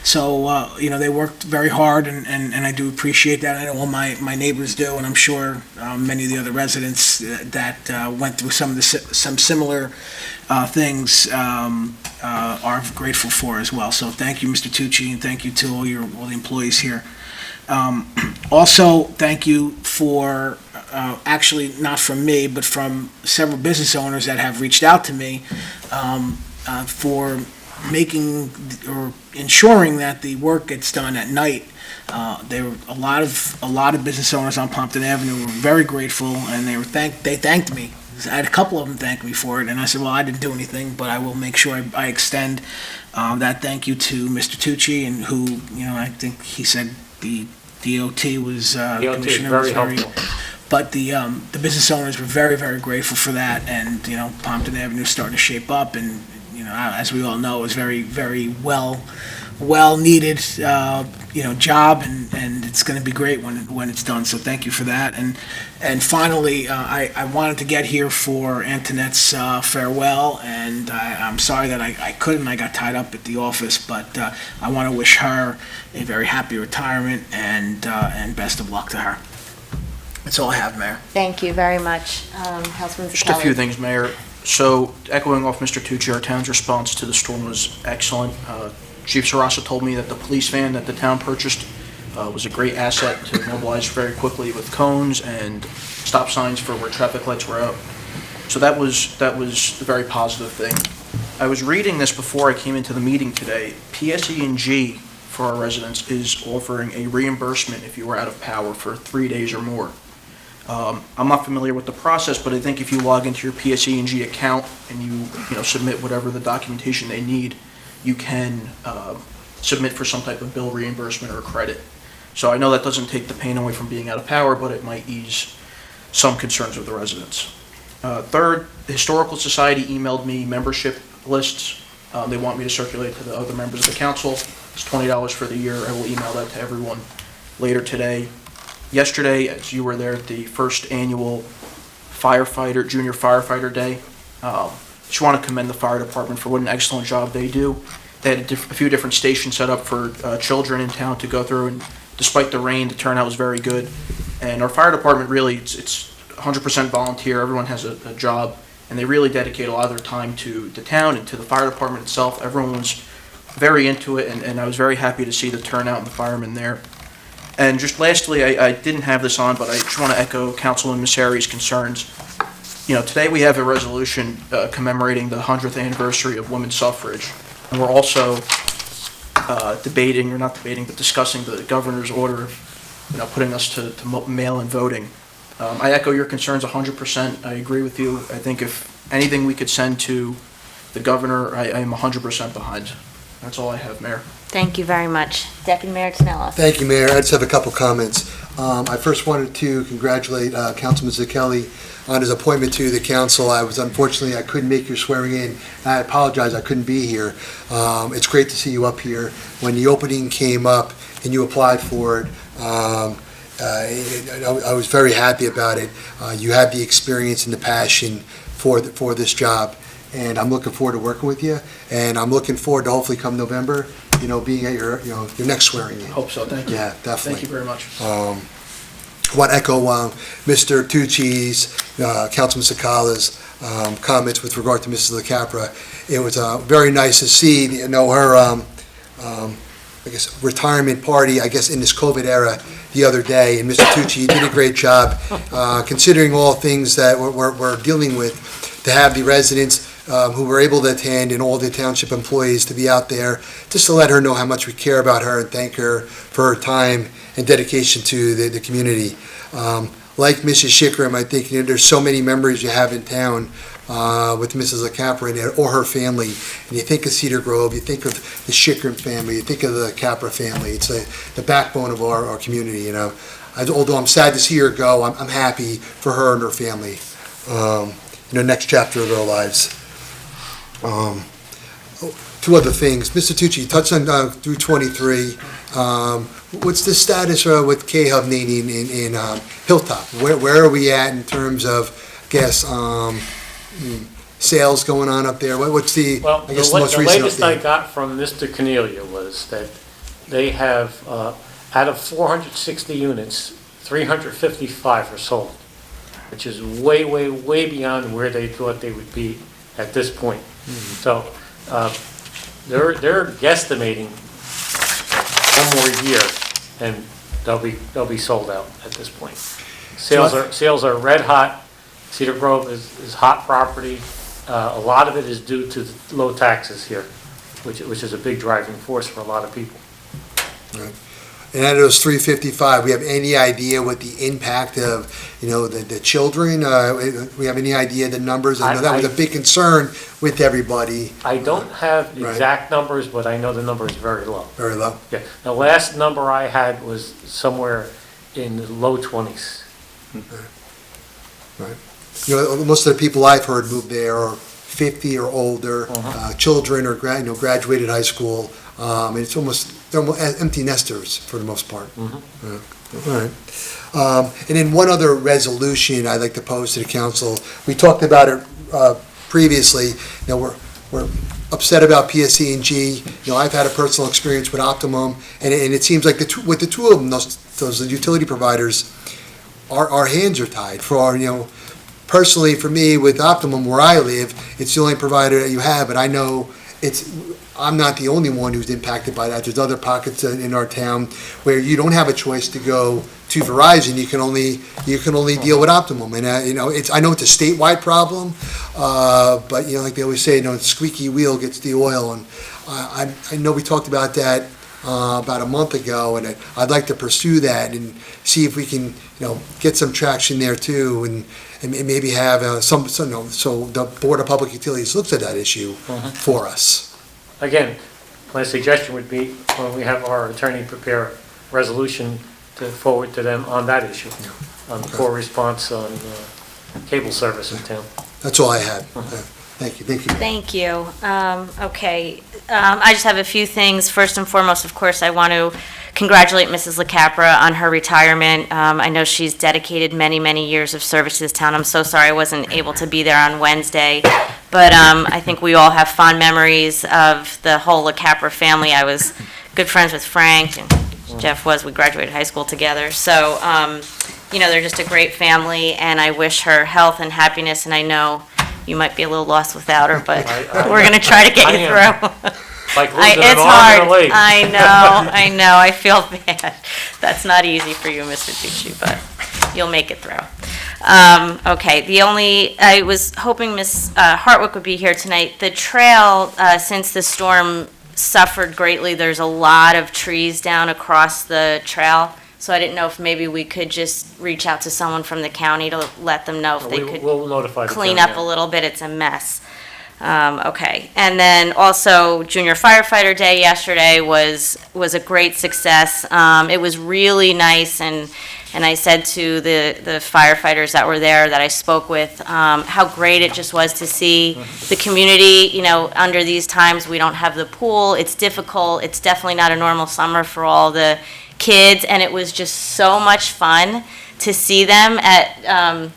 So, they worked very hard, and I do appreciate that. I know all my neighbors do, and I'm sure many of the other residents that went through some similar things are grateful for as well. So thank you, Mr. Tucci, and thank you to all the employees here. Also, thank you for, actually not from me, but from several business owners that have reached out to me for making or ensuring that the work gets done at night. There were a lot of business owners on Pompton Avenue were very grateful, and they thanked me. I had a couple of them thank me for it, and I said, well, I didn't do anything, but I will make sure I extend that thank you to Mr. Tucci, and who, I think he said the DOT was, DOT is very helpful. But the business owners were very, very grateful for that, and, Pompton Avenue is starting to shape up, and, as we all know, it was very, very well-needed, job, and it's going to be great when it's done, so thank you for that. And finally, I wanted to get here for Antoinette's farewell, and I'm sorry that I couldn't. I got tied up at the office, but I want to wish her a very happy retirement and best of luck to her. That's all I have, Mayor. Thank you very much, Councilman Just a few Zucchelli. things, Mayor. So, echoing off Mr. Tucci, our town's response to the storm was excellent. Chief Sarasa told me that the police van that the town purchased was a great asset to mobilize very quickly with cones and stop signs for where traffic lights were out. So that was a very positive thing. I was reading this before I came into the meeting today. PSE&G for our residents is offering a reimbursement if you were out of power for 3 days or more. I'm not familiar with the process, but I think if you log into your PSE&G account and you submit whatever the documentation they need, you can submit for some type of bill reimbursement or credit. So I know that doesn't take the pain away from being out of power, but it might ease some concerns of the residents. Third, the Historical Society emailed me membership lists. They want me to circulate to the other members of the council. It's $20 for the year. I will email that to everyone later today. Yesterday, as you were there at the first annual Junior Firefighter Day, just want to commend the fire department for what an excellent job they do. They had a few different stations set up for children in town to go through, and despite the rain, the turnout was very good. And our fire department really, it's 100% volunteer. Everyone has a job, and they really dedicate a lot of their time to the town and to the fire department itself. Everyone was very into it, and I was very happy to see the turnout and the firemen there. And just lastly, I didn't have this on, but I just want to echo Councilman Messeri's concerns. Today we have a resolution commemorating the 100th anniversary of women's suffrage. And we're also discussing the governor's order, putting us to mail-in voting. I echo your concerns 100%. I agree with you. I think if anything we could send to the governor, I am 100% behind. That's all I have, Mayor. Thank you very much. Deputy Mayor Tinelli. Thank you, Mayor. I just have a couple comments. I first wanted to congratulate Councilman Zucchelli on his appointment to the council. Unfortunately, I couldn't make your swearing in. I apologize, I couldn't be here. It's great to see you up here. When the opening came up and you applied for it, I was very happy about it. You have the experience and the passion for this job, and I'm looking forward to working with you, and I'm looking forward to hopefully come November, being at your next swearing in. Hope so, thank you. Yeah, definitely. Thank you very much. I want to echo Mr. Tucci's, Councilman Sakala's comments with regard to Mrs. LaCapra. It was very nice to see, her, retirement party, in this COVID era. the other day, and Mr. Tucci, you did a great job, considering all things that we're dealing with, to have the residents who were able to attend and all the township employees to be out there, just to let her know how much we care about her and thank her for her time and dedication to the community. Like Mrs. Shickram, I think there's so many memories you have in town with Mrs. LaCapra or her family. And you think of Cedar Grove, you think of the Shickram family, you think of the Capra family. It's the backbone of our community, you know. Although I'm sad to see her go, I'm happy for her and her family. Next chapter of their lives. Two other things. Mr. Tucci, you touched on through 23. What's the status with K-Hub in Hilltop? Where are we at in terms of, sales going on up there? What's the, Well, I guess, the the most recent latest I update? got from Mr. Cornelia was that they have, out of 460 units, 355 are sold, which is way, way, way beyond where they thought they would be at this point. So they're guesstimating one more year, and they'll be sold out at this point. Sales are red hot. Cedar Grove is hot property. A lot of it is due to the low taxes here, which is a big driving force for a lot of people. Right. And out of those 355, we have any idea what the impact of, the children? We have any idea the numbers? I know that was a big concern with everybody. I don't have Right. exact numbers, but I know the number is very low. Very low. Yeah, the last number I had was somewhere in the low 20s. Right. Most of the people I've heard move there are 50 or older, children or graduated high school. And they're almost empty nesters for the most part. Yeah. All right. And then one other resolution I'd like to pose to the council. We talked about it previously. We're upset about PSE&G. I've had a personal experience with Optimum, and it seems like with the two of them, those utility providers, our hands are tied. Personally, for me, with Optimum, where I live, it's the only provider that you have, and I know I'm not the only one who's impacted by that. There's other pockets in our town where you don't have a choice to go to Verizon. You can only deal with Optimum, and I know it's a statewide problem, but like they always say, the squeaky wheel gets the oil, and I know we talked about that about a month ago, and I'd like to pursue that and see if we can get some traction there too, and maybe have so the Board of Public Utilities looks at that issue for us. Again, my suggestion would be, when we have our attorney prepare a resolution to forward to them on that issue, on the poor response on cable service in town. That's all I had. Thank you. Thank you. Okay, I just have a few things. First and foremost, of course, I want to congratulate Mrs. LaCapra on her retirement. I know she's dedicated many, many years of service to this town. I'm so sorry I wasn't able to be there on Wednesday, but I think we all have fond memories of the whole LaCapra family. I was good friends with Frank, and Jeff was. We graduated high school together. So, they're just a great family, and I wish her health and happiness, and I know you might be a little lost without her, but we're going to try to get you through. Like losing an It's arm hard. and a leg. I know. I feel bad. That's not easy for you, Mr. Tucci, but you'll make it through. Okay, I was hoping Ms. Hartwick would be here tonight. The trail, since the storm suffered greatly, there's a lot of trees down across the trail. So I didn't know if maybe we could just reach out to someone from the county to let them know if they could We'll notify the clean county, up a little bit. It's a mess. Okay, and then also Junior Firefighter Day yesterday was a great success. It was really nice, and I said to the firefighters that were there that I spoke with, how great it just was to see the community. Under these times, we don't have the pool. It's difficult. It's definitely not a normal summer for all the kids, and it was just so much fun to see them at,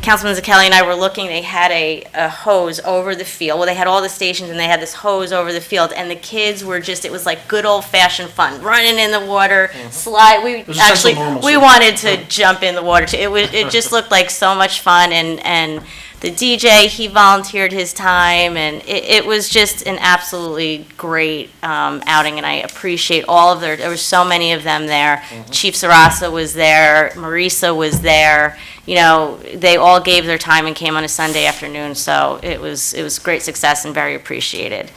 Councilman Zacchelli and I were looking, they had a hose over the field. Well, they had all the stations and they had this hose over the field, and the kids were it was like good old-fashioned fun, running in the water, slide. was a sense of normalcy. We wanted to jump in the water too. It just looked like so much fun, and the DJ, he volunteered his time, and it was just an absolutely great outing, and I appreciate all of there were so many of them there. Chief Sarasa was there, Marisa was there, you know, they all gave their time and came on a Sunday afternoon, so it was great success and very appreciated.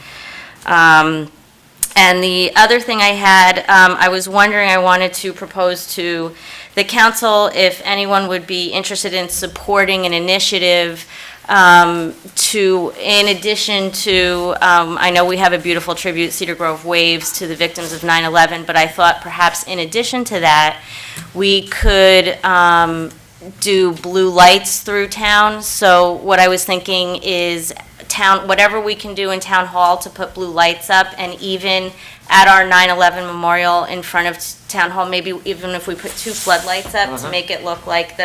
And the other thing I had, I was wondering, I wanted to propose to the council if anyone would be interested in supporting an initiative in addition to, I know we have a beautiful tribute, Cedar Grove Waves, to the victims of 9/11, but I thought perhaps in addition to that, we could do blue lights through town. So what I was thinking is whatever we can do in town hall to put blue lights up, and even at our 9/11 memorial in front of town hall, maybe even if we put 2 floodlights up to make it look like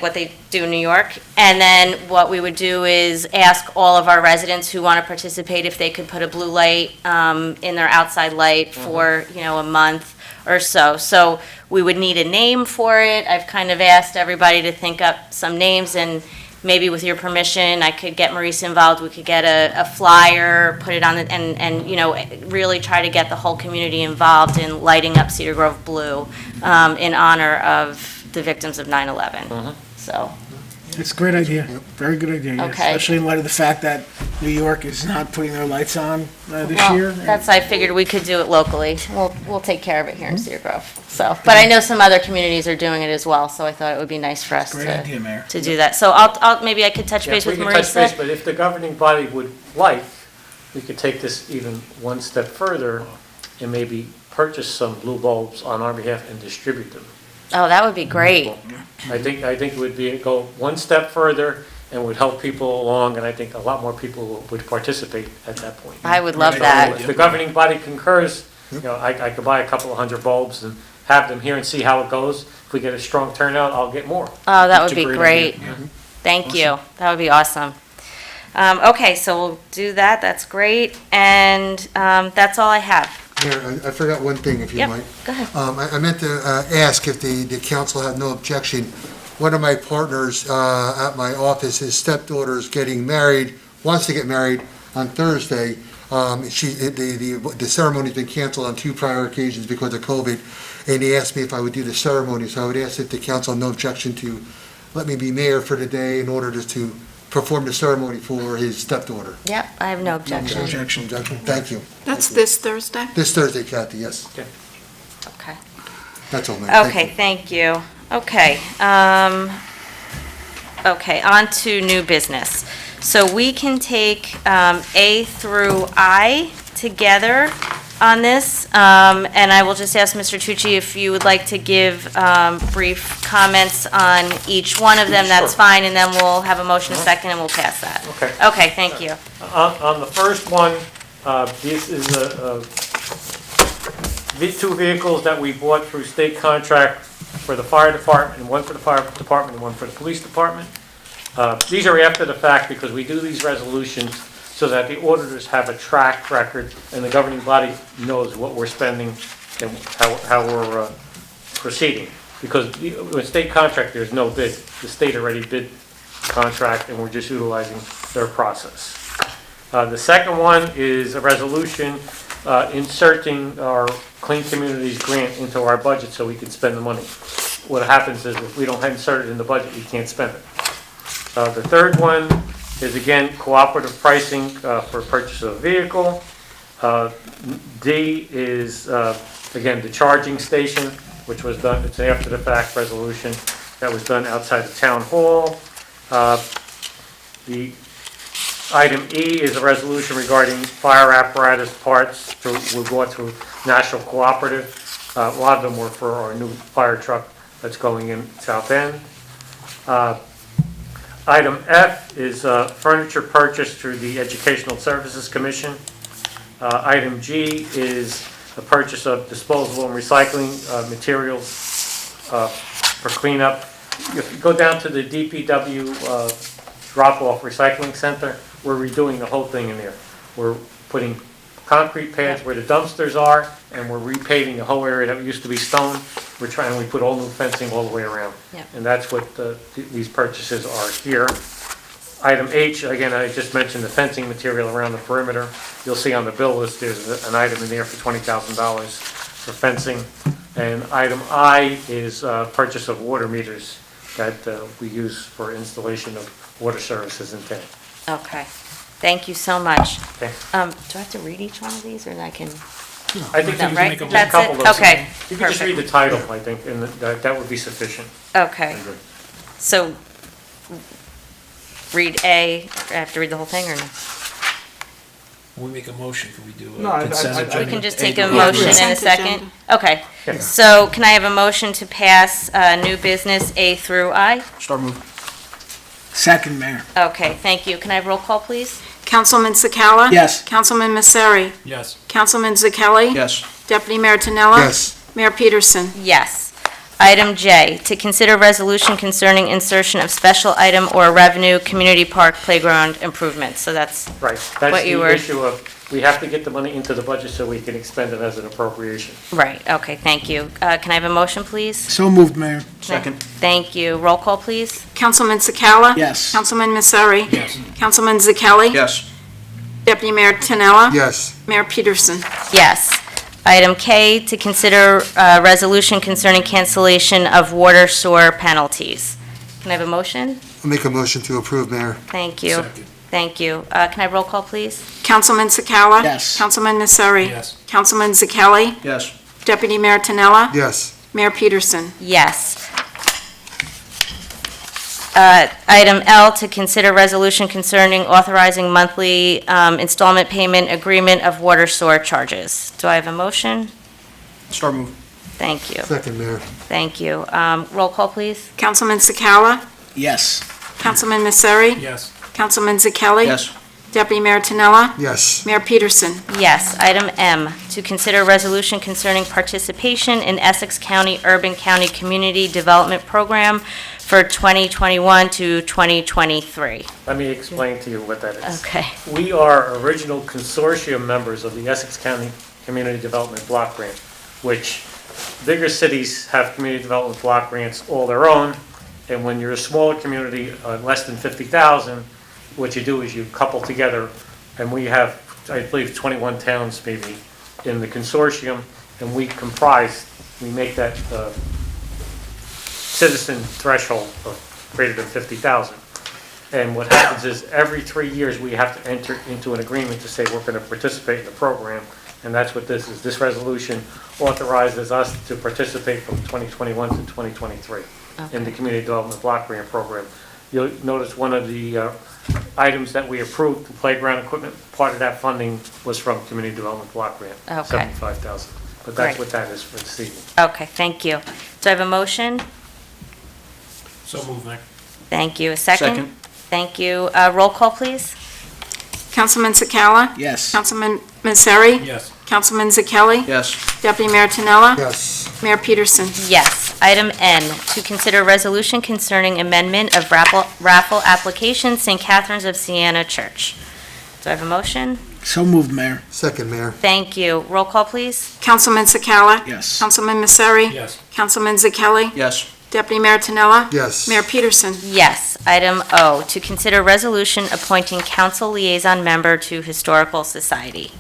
what they do in New York. And then what we would do is ask all of our residents who want to participate if they could put a blue light in their outside light for, you know, a month or so. So we would need a name for it. I've kind of asked everybody to think up some names, and maybe with your permission, I could get Marisa involved. We could get a flyer, put it on the, and, you know, really try to get the whole community involved in lighting up Cedar Grove blue in honor of the victims of 9/11. So, It's a great idea. Very good idea, yes. Okay. Especially in light of the fact that New York is not putting their lights on this well, year. that's, I figured we could do it locally. We'll take care of it here in Cedar Grove. So, but I know some other communities are doing it as well, so I thought it would be nice for us Great idea, Mayor. to do that. So maybe I could touch base with We can touch base, Marisa. but if the governing body would like, we could take this even one step further and maybe purchase some blue bulbs on our behalf and distribute them. Oh, that would be great. I think it would go one step further and would help people along, and I think a lot more people would participate at that point. I would love So that. if the governing body concurs, you know, I could buy a couple of hundred bulbs and have them here and see how it goes. If we get a strong turnout, I'll get more. Oh, that would That's a be great great. Thank you. That would be awesome. Okay, so we'll do that. That's great. And that's all I have. Mayor, I forgot one thing, if you Yep, might. go ahead. I meant to ask if the council had no objection. One of my partners at my office, his stepdaughter's getting married, wants to get married on Thursday. The ceremony's been canceled on 2 prior occasions because of COVID, and he asked me if I would do the ceremony. So I would ask if the council had no objection to let me be mayor for the day in order just to perform the ceremony for his stepdaughter. Yep, I have no objection. Objection. Thank you. That's this Thursday? This Thursday, Kathy, yes. Okay. That's all, Mayor. Thank you. Okay, thank you. Okay, okay, on to new business. So we can take A through I together on this, and I will just ask Mr. Tucci if you would like to give brief comments on each one of them, that's fine, and then we'll have a motion a second and we'll pass that. Okay. Okay, thank you. On the first one, this is the 2 vehicles that we bought through state contract for the fire department, and one for the fire department and one for the police department. These are after the fact because we do these resolutions so that the auditors have a track record and the governing body knows what we're spending and how we're proceeding. Because with state contract, there's no bid. The state already bid contract and we're just utilizing their process. The second one is a resolution inserting our Clean Communities grant into our budget so we can spend the money. What happens is if we don't insert it in the budget, we can't spend it. The third one is again cooperative pricing for purchase of a vehicle. D is again the charging station, which was done, it's an after the fact resolution that was done outside the town hall. The item E is a resolution regarding fire apparatus parts we bought through National Cooperative. A lot of them were for our new fire truck that's going in South End. Item F is furniture purchased through the Educational Services Commission. Item G is the purchase of disposable and recycling materials for cleanup. If you go down to the DPW drop-off recycling center, we're redoing the whole thing in there. We're putting concrete pads where the dumpsters are, and we're repaving the whole area that used to be stone. We put all new fencing all the way around. Yep. And that's what these purchases are here. Item H, again, I just mentioned the fencing material around the perimeter. You'll see on the bill list, there's an item in there for $20,000 for fencing. And item I is purchase of water meters that we use for installation of water services in town. Okay, thank you so much. Okay. Do I have to read each one of these, or I can? I think No, you right? can make That's a couple it? of. Okay, You can just read the perfect. title, I think, and that would be sufficient. Okay, so read A, I have to read the whole thing, or no? When we make a motion, can we do No, a consent I- agenda? We can just take a Yeah, motion in a consent second? agenda. Okay, Yeah. so can I have a motion to pass new business A through I? Star move. Second, Mayor. Okay, thank you. Can I have roll call, please? Councilman Sakala? Yes. Councilman Messeri? Yes. Councilman Zakelli? Yes. Deputy Mayor Tinella? Yes. Mayor Peterson? Yes. Item J, to consider resolution concerning insertion of special item or revenue community park playground improvements. So that's, Right, that's What you the were- issue of, we have to get the money into the budget so we can expend it as an appropriation. right, okay, thank you. Can I have a motion, please? So moved, Mayor. Second. Thank you. Roll call, please? Councilman Sakala? Yes. Councilman Messeri? Yes. Councilman Zakelli? Yes. Deputy Mayor Tinella? Yes. Mayor Peterson? Yes. Item K, to consider resolution concerning cancellation of water sewer penalties. Can I have a motion? I'll make a motion to approve, Mayor. Thank you. Second. Thank you. Can I have roll call, please? Councilman Sakala? Yes. Councilman Messeri? Yes. Councilman Zakelli? Yes. Deputy Mayor Tinella? Yes. Mayor Peterson? Yes. Item L, to consider resolution concerning authorizing monthly installment payment agreement of water sewer charges. Do I have a motion? Star move. Thank you. Second, Mayor. Thank you. Roll call, please? Councilman Sakala? Yes. Councilman Messeri? Yes. Councilman Zakelli? Yes. Deputy Mayor Tinella? Yes. Mayor Peterson? Yes. Item M, to consider resolution concerning participation in Essex County Urban County Community Development Program for 2021 to 2023. Let me explain to you what that is. Okay. We are original consortium members of the Essex County Community Development Block Grant, which bigger cities have community development block grants all their own, and when you're a smaller community, less than 50,000, what you do is you couple together, and we have, I believe, 21 towns maybe in the consortium, and we make that citizen threshold of greater than 50,000. And what happens is, every 3 years, we have to enter into an agreement to say we're going to participate in the program, and that's what this is. This resolution authorizes us to participate from 2021 to 2023 in the Community Development Block Grant Program. You'll notice one of the items that we approved, the playground equipment, part of that funding was from Community Development Block Grant, Okay. 75,000. But that's Great. what that is for this evening. Okay, thank you. Do I have a motion? So moved, Mayor. Thank you. A second? Second. Thank you. Roll call, please? Councilman Sakala? Yes. Councilman Messeri? Yes. Councilman Zakelli? Yes. Deputy Mayor Tinella? Yes. Mayor Peterson? Yes. Item N, to consider resolution concerning amendment of raffle application, St. Catherine's of Siena Church. Do I have a motion? So moved, Mayor. Second, Mayor. Thank you. Roll call, please? Councilman Sakala? Yes. Councilman Messeri? Yes. Councilman Zakelli? Yes. Deputy Mayor Tinella? Yes. Mayor Peterson? Yes. Item O, to consider resolution appointing council liaison member to Historical Society.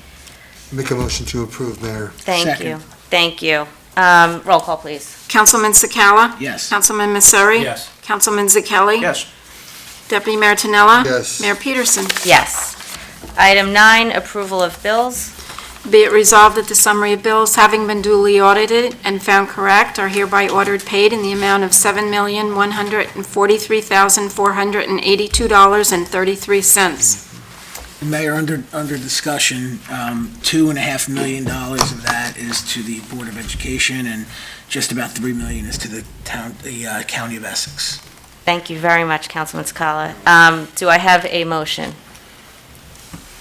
Make a motion to approve, Mayor. Thank Second. you. Thank you. Roll call, please. Councilman Sakala? Yes. Councilman Messeri? Yes. Councilman Zakelli? Yes. Deputy Mayor Tinella? Yes. Mayor Peterson? Yes. Item 9, approval of bills. Be it resolved that the summary of bills, having been duly audited and found correct, are hereby ordered paid in the amount of $7,143,482.33. Mayor, under discussion, $2.5 million of that is to the Board of Education, and just about $3 million is to the County of Essex. Thank you very much, Councilman Scala. Do I have a motion?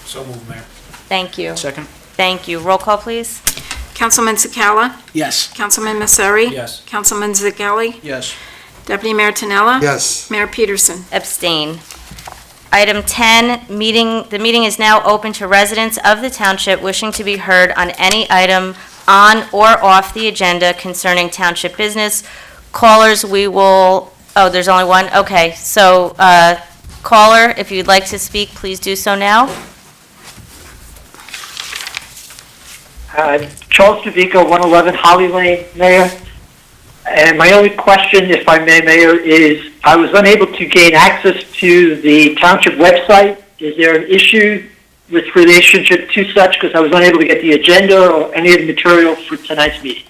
So moved, Mayor. Thank you. Second. Thank you. Roll call, please. Councilman Sakala? Yes. Councilman Messeri? Yes. Councilman Zakelli? Yes. Deputy Mayor Tinella? Yes. Mayor Peterson? Abstain. Item 10, the meeting is now open to residents of the township wishing to be heard on any item on or off the agenda concerning township business. Callers, there's only one? Okay, so Caller, if you'd like to speak, please do so now. Charles DeVico, 111 Holly Lane, Mayor. And my only question, if I may, Mayor, is I was unable to gain access to the township website. Is there an issue with relationship to such? Because I was unable to get the agenda or any of the material for tonight's meeting.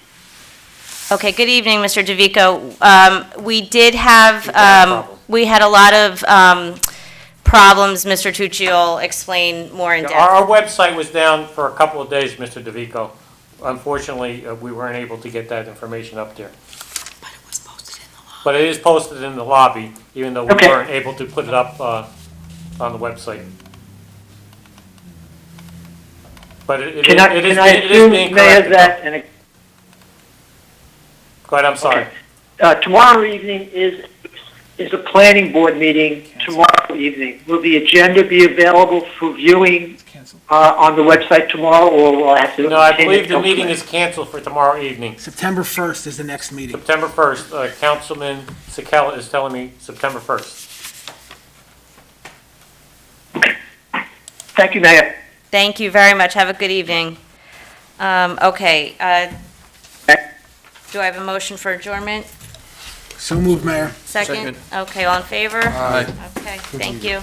Okay, good evening, Mr. DeVico. We did have, problem. we had a lot of problems. Mr. Tucci will explain more in depth. Our website was down for a couple of days, Mr. DeVico. Unfortunately, we weren't able to get that information up there. But it was posted in the law. But it is posted in the lobby, even though we Okay. weren't able to put it up on the website. But it Can I is assume, being Mayor, corrected. that, and Go ahead, I'm sorry. tomorrow evening is a planning board meeting tomorrow evening. Will the agenda be available for viewing on the website tomorrow, or will I have to? No, I obtain it believe the elsewhere? meeting is canceled for tomorrow evening. September 1st is the next meeting. September 1st, Councilman Sakala is telling me September 1st. Thank you, Mayor. Thank you very much. Have a good evening. Okay, do I have a motion for adjournment? So moved, Mayor. Second? Second. Okay, all in favor? Aye. Okay, thank you.